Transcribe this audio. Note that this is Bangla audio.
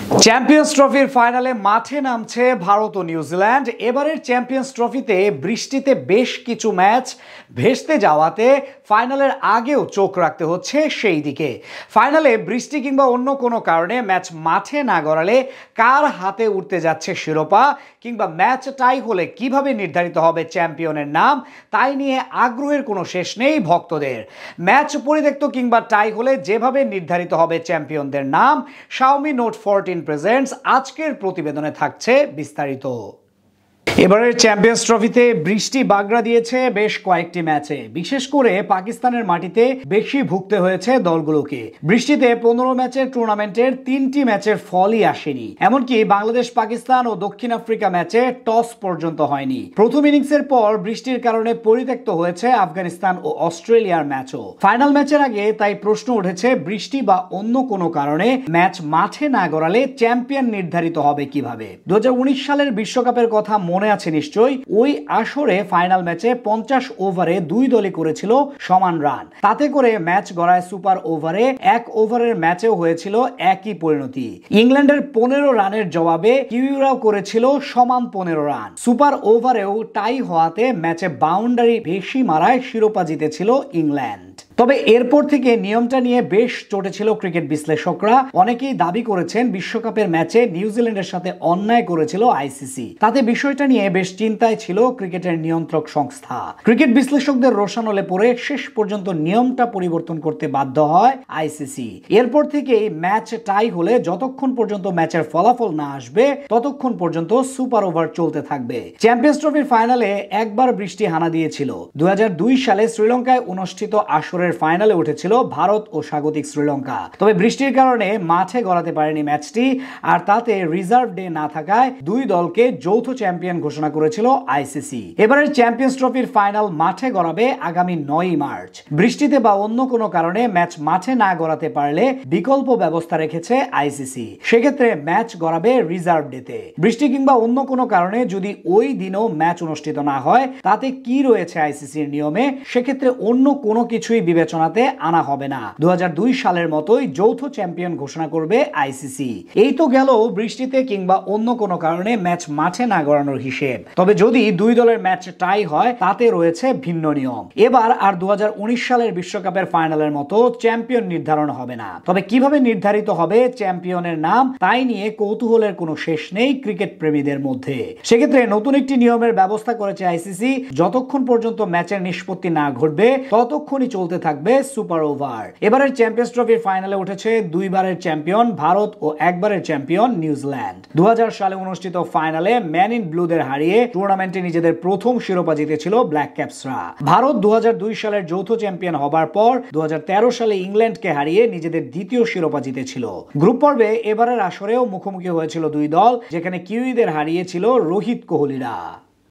চ্যাম্পিয়ন্স ট্রফির ফাইনালে মাঠে নামছে ভারত ও নিউজিল্যান্ড। এবারের চ্যাম্পিয়ন্স ট্রফিতে বৃষ্টিতে বেশ কিছু ম্যাচ ভেস্তে যাওয়াতে ফাইনালের আগেও চোখ রাখতে হচ্ছে সেই দিকে। ফাইনালে বৃষ্টি কিংবা অন্য কোনো কারণে ম্যাচ মাঠে না গড়ালে কার হাতে উঠতে যাচ্ছে শিরোপা, কিংবা ম্যাচ টাই হলে কিভাবে নির্ধারিত হবে চ্যাম্পিয়নের নাম, তাই নিয়ে আগ্রহের কোনো শেষ নেই ভক্তদের। ম্যাচ পরিত্যক্ত কিংবা টাই হলে যেভাবে নির্ধারিত হবে চ্যাম্পিয়নদের নাম, Xiaomi Note 14 প্রেজেন্টস আজকের প্রতিবেদনে থাকছে বিস্তারিত। এবারের চ্যাম্পিয়ন্স ট্রফিতে বৃষ্টি বাগড়া দিয়েছে বেশ কয়েকটি ম্যাচে। বিশেষ করে পাকিস্তানের মাটিতে বেশি ভুগতে হয়েছে দলগুলোকে। বৃষ্টিতে 15 ম্যাচের টুর্নামেন্টের 3টি ম্যাচের ফলই আসেনি। এমনকি বাংলাদেশ পাকিস্তান ও দক্ষিণ আফ্রিকা ম্যাচে টস পর্যন্ত হয়নি। প্রথম ইনিংসের পর বৃষ্টির কারণে পরিত্যক্ত হয়েছে আফগানিস্তান ও অস্ট্রেলিয়ার ম্যাচও। ফাইনাল ম্যাচের আগে তাই প্রশ্ন উঠেছে, বৃষ্টি বা অন্য কোনো কারণে ম্যাচ মাঠে না গড়ালে চ্যাম্পিয়ন নির্ধারিত হবে কিভাবে। 2019 সালের বিশ্বকাপের কথা মনে আছে নিশ্চয়ই। ওই আসরে ফাইনাল ম্যাচে 50 ওভারে দুই দলই করেছিল সমান রান। তাতে করে ম্যাচ গড়ায় সুপার ওভারে। 1 ওভারের ম্যাচেও হয়েছিল একই পরিণতি। ইংল্যান্ডের 15 রানের জবাবে কিউইরাও করেছিল সমান 15 রান। সুপার ওভারেও টাই হওয়াতে ম্যাচে বাউন্ডারি বেশি মারায় শিরোপা জিতেছিল ইংল্যান্ড। তবে এরপর থেকে নিয়মটা নিয়ে বেশ চটেছিল ক্রিকেট বিশ্লেষকরা। অনেকেই দাবি করেছেন বিশ্বকাপের ম্যাচে নিউজিল্যান্ডের সাথে অন্যায় করেছিল আইসিসি। তাতে বিষয়টা নিয়ে বেশ চিন্তায় ছিল ক্রিকেটের নিয়ন্ত্রক সংস্থা। ক্রিকেট বিশ্লেষকদের রোষানলে পড়ে শেষ পর্যন্ত নিয়মটা পরিবর্তন করতে বাধ্য হয় আইসিসি। এরপর থেকেই ম্যাচ টাই হলে যতক্ষণ পর্যন্ত ম্যাচের ফলাফল না আসবে ততক্ষণ পর্যন্ত সুপার ওভার চলতে থাকবে। চ্যাম্পিয়ন্স ট্রফির ফাইনালে একবার বৃষ্টি হানা দিয়েছিল। 2002 সালে শ্রীলঙ্কায় অনুষ্ঠিত আসরের ফাইনালে উঠেছিল ভারত ও স্বাগতিক শ্রীলঙ্কা। তবে বৃষ্টির কারণে মাঠে গড়াতে পারেনি ম্যাচটি। আর তাতে রিজার্ভ ডে না থাকায় দুই দলকে যৌথ চ্যাম্পিয়ন ঘোষণা করেছিল আইসিসি। এবারের চ্যাম্পিয়ন্স ট্রফির ফাইনাল মাঠে গড়াবে আগামী 9 মার্চ। বৃষ্টিতে বা অন্য কোনো কারণে ম্যাচ মাঠে না গড়াতে পারলে বিকল্প ব্যবস্থা রেখেছে আইসিসি। সেক্ষেত্রে ম্যাচ গড়াবে রিজার্ভ ডেতে। বৃষ্টি কিংবা অন্য কোনো কারণে যদি ওই দিনও ম্যাচ অনুষ্ঠিত না হয়, তাতে কি রয়েছে আইসিসির নিয়মে, সেক্ষেত্রে অন্য কোনো কিছুই বিবেচনাতে আনা হবে না। 2002 সালের মতোই যৌথ চ্যাম্পিয়ন ঘোষণা করবে আইসিসি। এই তো গেল বৃষ্টিতে কিংবা অন্য কোনো কারণে ম্যাচ মাঠে না গড়ানোর হিসেব। তবে যদি দুই দলের ম্যাচ টাই হয়, তাতে রয়েছে ভিন্ন নিয়ম। এবার আর 2019 সালের বিশ্বকাপের ফাইনালের মতো চ্যাম্পিয়ন নির্ধারণ হবে না। তবে কিভাবে নির্ধারিত হবে চ্যাম্পিয়নের নাম, তাই নিয়ে কৌতূহলের কোনো শেষ নেই ক্রিকেট প্রেমীদের মধ্যে। সেক্ষেত্রে নতুন একটি নিয়মের ব্যবস্থা করেছে আইসিসি। যতক্ষণ পর্যন্ত ম্যাচের নিষ্পত্তি না ঘটবে ততক্ষণই চলতে থাকবে সুপার ওভার। এবারের চ্যাম্পিয়ন্স ট্রফির ফাইনালে উঠেছে দুইবারের চ্যাম্পিয়ন ভারত ও একবারের চ্যাম্পিয়ন নিউজিল্যান্ড। 2000 সালে অনুষ্ঠিত ফাইনালে ম্যান ইন ব্লুদের হারিয়ে টুর্নামেন্টে নিজেদের প্রথম শিরোপা জিতেছিল ব্ল্যাক ক্যাপসরা। ভারত 2002 সালের যৌথ চ্যাম্পিয়ন হবার পর 2013 সালে ইংল্যান্ডকে হারিয়ে নিজেদের দ্বিতীয় শিরোপা জিতেছিল। গ্রুপ পর্বে এবারের আসরেও মুখোমুখি হয়েছিল দুই দল, যেখানে কিউইদের হারিয়েছিল রোহিত কোহলিরা।